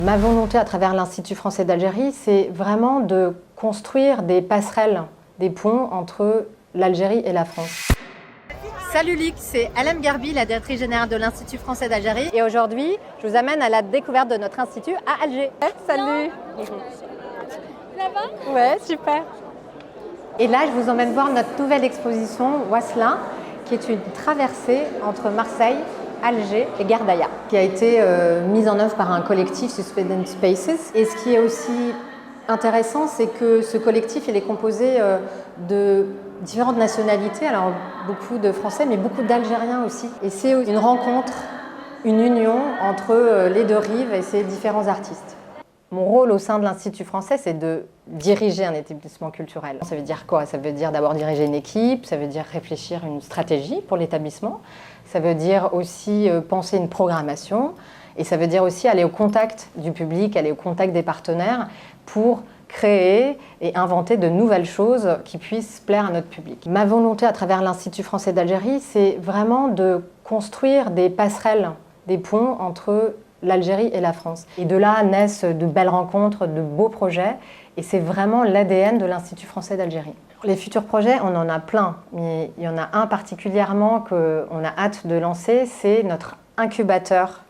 Ma volonté à travers l'Institut français d'Algérie, c'est vraiment de construire des passerelles, des ponts entre l'Algérie et la France. Salut Lick, c'est Alem Garbi, la directrice générale de l'Institut français d'Algérie. Et aujourd'hui, je vous amène à la découverte de notre institut à Alger. Salut! Ça va? Ouais, super! Et là, je vous emmène voir notre nouvelle exposition Wasla, qui est une traversée entre Marseille, Alger et Gardaïa, qui a été mise en œuvre par un collectif, Suspended Spaces. Et ce qui est aussi intéressant, c'est que ce collectif il est composé de différentes nationalités, alors beaucoup de Français, mais beaucoup d'Algériens aussi. Et c'est une rencontre, une union entre les deux rives et ces différents artistes. Mon rôle au sein de l'Institut français, c'est de diriger un établissement culturel. Ça veut dire quoi? Ça veut dire d'abord diriger une équipe, ça veut dire réfléchir à une stratégie pour l'établissement, ça veut dire aussi penser une programmation, et ça veut dire aussi aller au contact du public, aller au contact des partenaires pour créer et inventer de nouvelles choses qui puissent plaire à notre public. Ma volonté à travers l'Institut français d'Algérie, c'est vraiment de construire des passerelles, des ponts entre l'Algérie et la France. Et de là naissent de belles rencontres, de beaux projets, et c'est vraiment l'ADN de l'Institut français d'Algérie. Les futurs projets, on en a plein, mais il y en a un particulièrement qu'on a hâte de lancer, c'est notre incubateur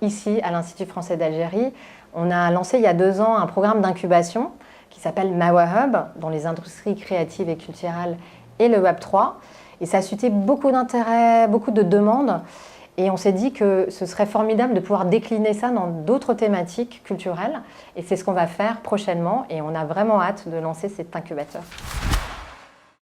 ici à l'Institut français d'Algérie. On a lancé il y a 2 ans un programme d'incubation qui s'appelle Mawahub, dans les industries créatives et culturelles et le Web3. Et ça a suscité beaucoup d'intérêt, beaucoup de demandes. Et on s'est dit que ce serait formidable de pouvoir décliner ça dans d'autres thématiques culturelles. Et c'est ce qu'on va faire prochainement. Et on a vraiment hâte de lancer cet incubateur.